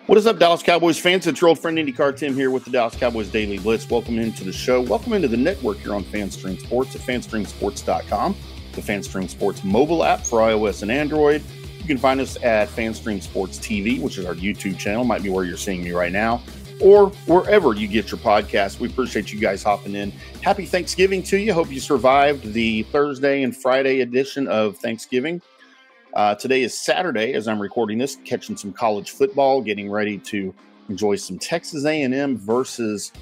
What is up, Dallas Cowboys fans? It's your old friend IndyCar Tim here with the Dallas Cowboys Daily Blitz. Welcome into the show. Welcome into the network here on FanStream Sports at FanStreamSports.com, the FanStream Sports mobile app for iOS and Android. You can find us at FanStream Sports TV, which is our YouTube channel. Might be where you're seeing me right now, or wherever you get your podcast. We appreciate you guys hopping in. Happy Thanksgiving to you. Hope you survived the Thursday and Friday edition of Thanksgiving. Today is Saturday as I'm recording this, catching some college football, getting ready to enjoy some Texas A&M versus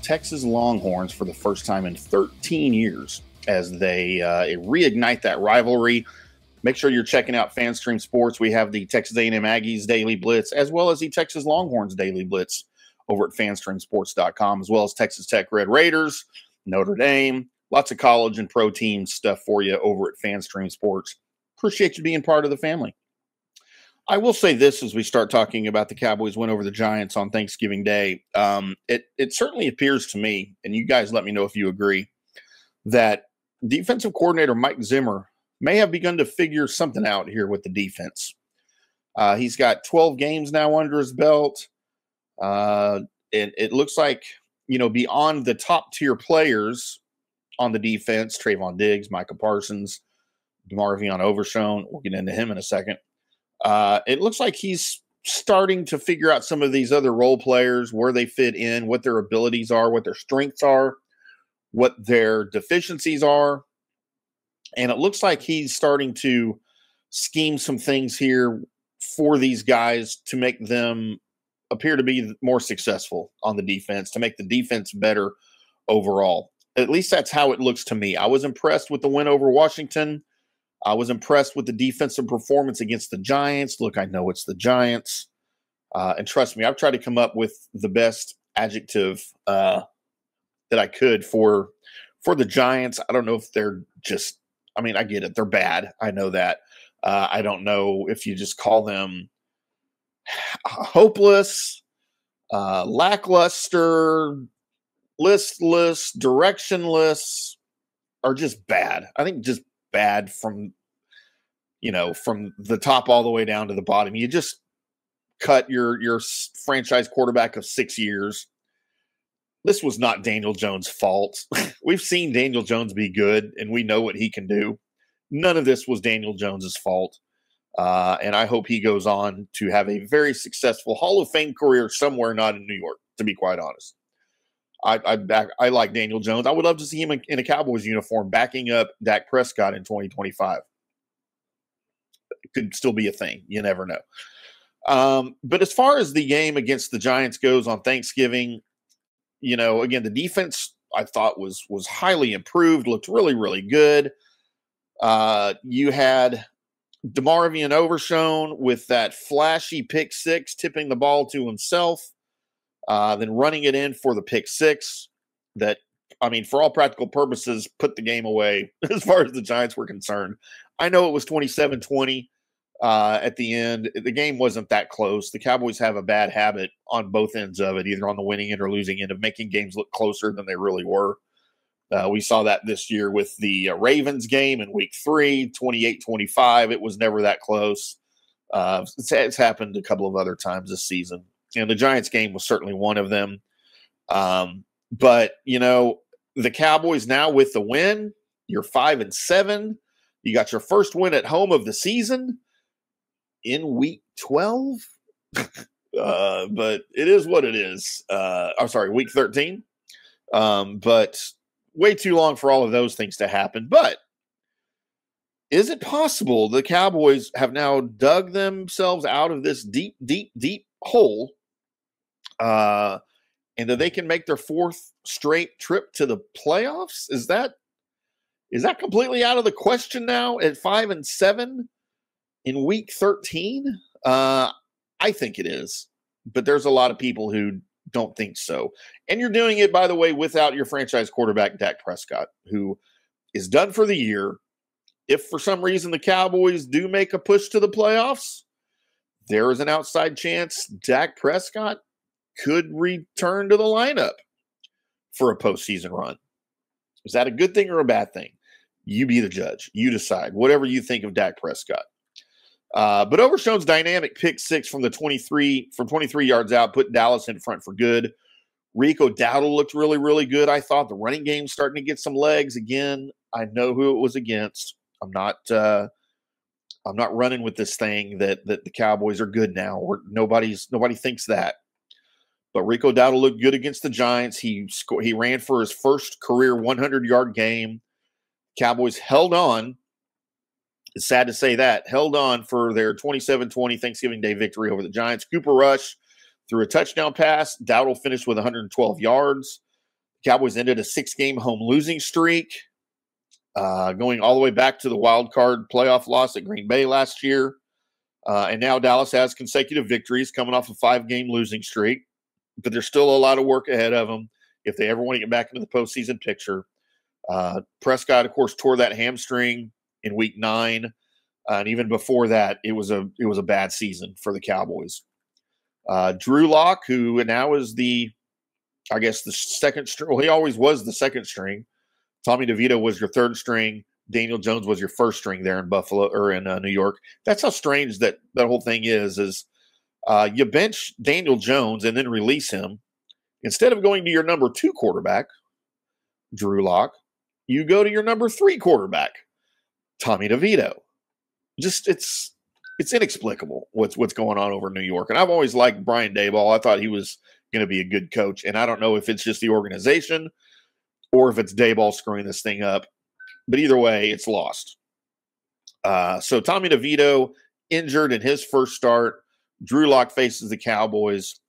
Texas Longhorns for the first time in 13 years as they reignite that rivalry. Make sure you're checking out FanStream Sports. We have the Texas A&M Aggies Daily Blitz as well as the Texas Longhorns Daily Blitz over at FanStreamSports.com, as well as Texas Tech Red Raiders, Notre Dame, lots of college and pro team stuff for you over at FanStream Sports. Appreciate you being part of the family. I will say this as we start talking about the Cowboys win over the Giants on Thanksgiving Day. It certainly appears to me, and you guys let me know if you agree, that defensive coordinator Mike Zimmer may have begun to figure something out here with the defense. He's got 12 games now under his belt. It looks like, beyond the top tier players on the defense, Trayvon Diggs, Micah Parsons, DeMarvion Overshown, we'll get into him in a second. It looks like he's starting to figure out some of these other role players, where they fit in, what their abilities are, what their strengths are, what their deficiencies are. And it looks like he's starting to scheme some things here for these guys to make them appear to be more successful on the defense, to make the defense better overall. At least that's how it looks to me. I was impressed with the win over Washington. I was impressed with the defensive performance against the Giants. Look, I know it's the Giants. And trust me, I've tried to come up with the best adjective that I could for the Giants. I don't know if they're just, I get it. They're bad. I know that. I don't know if you just call them hopeless, lackluster, listless, directionless, or just bad. I think just bad from the top all the way down to the bottom. You just cut your franchise quarterback of 6 years. This was not Daniel Jones' fault. We've seen Daniel Jones be good, and we know what he can do. None of this was Daniel Jones' fault. And I hope he goes on to have a very successful Hall of Fame career somewhere not in New York, to be quite honest. I like Daniel Jones. I would love to see him in a Cowboys uniform backing up Dak Prescott in 2025. It could still be a thing. You never know. But as far as the game against the Giants goes on Thanksgiving, again, the defense I thought was highly improved, looked really, really good. You had DeMarvion Overshown with that flashy pick six, tipping the ball to himself. Then running it in for the pick six that, for all practical purposes, put the game away as far as the Giants were concerned. I know it was 27-20 at the end. The game wasn't that close. The Cowboys have a bad habit on both ends of it, either on the winning end or losing end, of making games look closer than they really were. We saw that this year with the Ravens game in week 3, 28-25. It was never that close. It's happened a couple of other times this season. And the Giants game was certainly one of them. But, the Cowboys now with the win, you're 5-7. You got your first win at home of the season in week 12. But it is what it is. Week 13. But way too long for all of those things to happen. But is it possible the Cowboys have now dug themselves out of this deep, deep, deep hole, and that they can make their fourth straight trip to the playoffs? Is that completely out of the question now at 5-7 in week 13? I think it is, but there's a lot of people who don't think so. And you're doing it, by the way, without your franchise quarterback, Dak Prescott, who is done for the year. If for some reason the Cowboys do make a push to the playoffs, there is an outside chance Dak Prescott could return to the lineup for a postseason run. Is that a good thing or a bad thing? You be the judge. You decide. Whatever you think of Dak Prescott. But Overshown's dynamic pick six from 23 yards out put Dallas in front for good. Rico Dowdle looked really, really good. I thought the running game's starting to get some legs again. I know who it was against. I'm not running with this thing that the Cowboys are good now. Nobody thinks that. But Rico Dowdle looked good against the Giants. He ran for his first career 100-yard game. Cowboys held on. It's sad to say that. Held on for their 27-20 Thanksgiving Day victory over the Giants. Cooper Rush threw a touchdown pass. Dowdle finished with 112 yards. Cowboys ended a 6-game home losing streak, going all the way back to the wild card playoff loss at Green Bay last year. And now Dallas has consecutive victories coming off a 5-game losing streak. But there's still a lot of work ahead of them if they ever want to get back into the postseason picture. Prescott, of course, tore that hamstring in week 9. And even before that, it was a bad season for the Cowboys. Drew Lock, who now is the second string. Well, he always was the second string. Tommy DeVito was your third string. Daniel Jones was your first string there in Buffalo or in New York. That's how strange that whole thing is you bench Daniel Jones and then release him. Instead of going to your number 2 quarterback, Drew Lock, you go to your number 3 quarterback, Tommy DeVito. Just it's inexplicable what's going on over in New York. And I've always liked Brian Daboll. I thought he was going to be a good coach. And I don't know if it's just the organization or if it's Daboll screwing this thing up. But either way, it's lost. So Tommy DeVito injured in his first start. Drew Lock faces the Cowboys.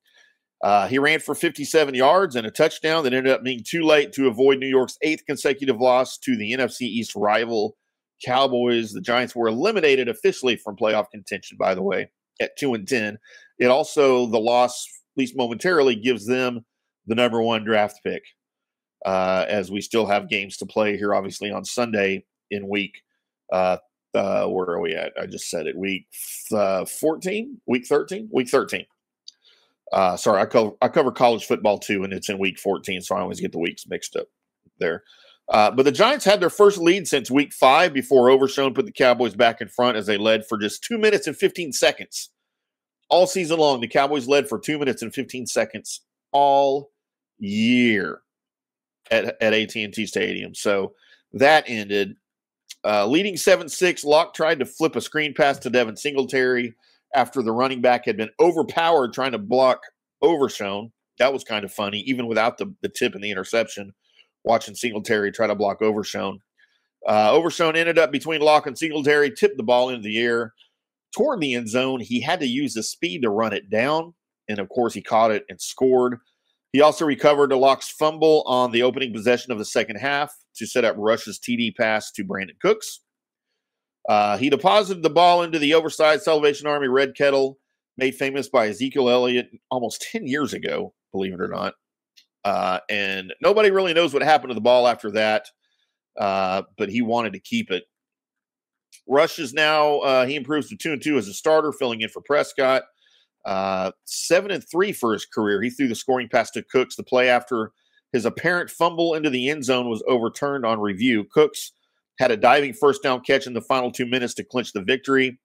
He ran for 57 yards and a touchdown that ended up being too late to avoid New York's 8th consecutive loss to the NFC East rival Cowboys. The Giants were eliminated officially from playoff contention, by the way, at 2-10. It also, the loss, at least momentarily, gives them the number 1 draft pick, as we still have games to play here, obviously, on Sunday in week where are we at? I just said it. Week 14? Week 13? Week 13. Sorry, I cover college football too, and it's in week 14, so I always get the weeks mixed up there. But the Giants had their first lead since week 5 before Overshown put the Cowboys back in front as they led for just 2 minutes and 15 seconds. All season long, the Cowboys led for 2 minutes and 15 seconds all year at AT&T Stadium. So that ended. Leading 7-6, Locke tried to flip a screen pass to Devin Singletary after the running back had been overpowered trying to block Overshown. That was kind of funny, even without the tip and the interception, watching Singletary try to block Overshown. Overshown ended up between Locke and Singletary, tipped the ball into the air toward the end zone. He had to use the speed to run it down, and of course he caught it and scored. He also recovered a Locke's fumble on the opening possession of the second half to set up Rush's TD pass to Brandon Cooks. He deposited the ball into the oversized Salvation Army red kettle, made famous by Ezekiel Elliott almost 10 years ago, believe it or not. And nobody really knows what happened to the ball after that, but he wanted to keep it. Rush is now, he improves to 2-2 as a starter, filling in for Prescott. 7-3 for his career. He threw the scoring pass to Cooks. The play after his apparent fumble into the end zone was overturned on review. Cooks had a diving first down catch in the final 2 minutes to clinch the victory.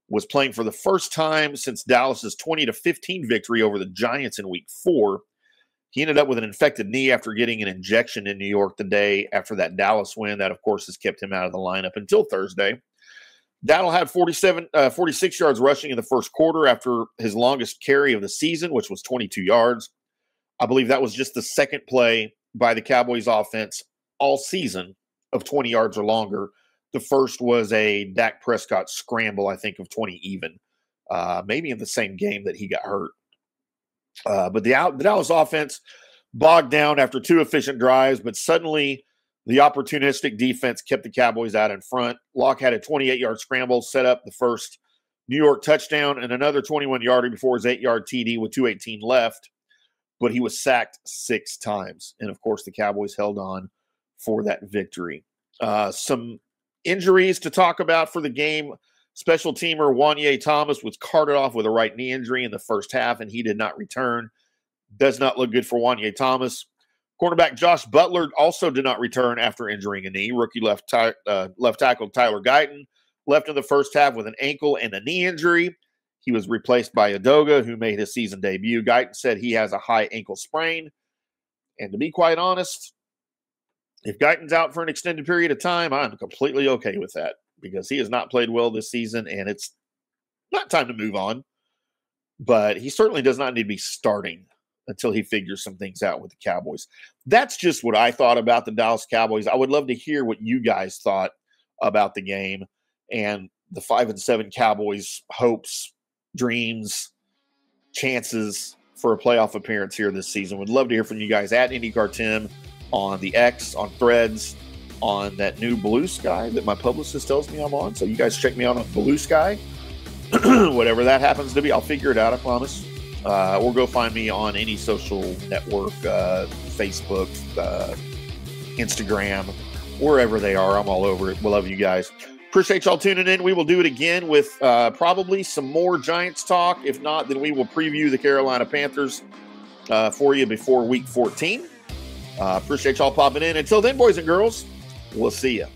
Was playing for the first time since Dallas's 20-15 victory over the Giants in week 4. He ended up with an infected knee after getting an injection in New York the day after that Dallas win. That, of course, has kept him out of the lineup until Thursday. Dowdle had 46 yards rushing in the first quarter after his longest carry of the season, which was 22 yards. I believe that was just the second play by the Cowboys offense all season of 20 yards or longer. The first was a Dak Prescott scramble, I think, of 20 even, maybe in the same game that he got hurt. But the Dallas offense bogged down after 2 efficient drives, but suddenly the opportunistic defense kept the Cowboys out in front. Locke had a 28-yard scramble, set up the first New York touchdown, and another 21-yarder before his 8-yard TD with 2:18 left. But he was sacked 6 times. And, of course, the Cowboys held on for that victory. Some injuries to talk about for the game. Special teamer Wanye Thomas was carted off with a right knee injury in the first half, and he did not return. Does not look good for Wanye Thomas. Cornerback Josh Butler also did not return after injuring a knee. Rookie left tackle Tyler Guyton left in the first half with an ankle and a knee injury. He was replaced by Udoka, who made his season debut. Guyton said he has a high ankle sprain. And to be quite honest, if Guyton's out for an extended period of time, I'm completely okay with that because he has not played well this season, and it's not time to move on. But he certainly does not need to be starting until he figures some things out with the Cowboys. That's just what I thought about the Dallas Cowboys. I would love to hear what you guys thought about the game and the 5-7 Cowboys' hopes, dreams, chances for a playoff appearance here this season. Would love to hear from you guys at IndyCarTim on the X, on Threads, on that new Blue Sky that my publicist tells me I'm on. So you guys check me out on Blue Sky. Whatever that happens to be, I'll figure it out, I promise. Or go find me on any social network, Facebook, Instagram, wherever they are. I'm all over it. We love you guys. Appreciate y'all tuning in. We will do it again with probably some more Giants talk. If not, then we will preview the Carolina Panthers for you before Week 14. Appreciate y'all popping in. Until then, boys and girls, we'll see you.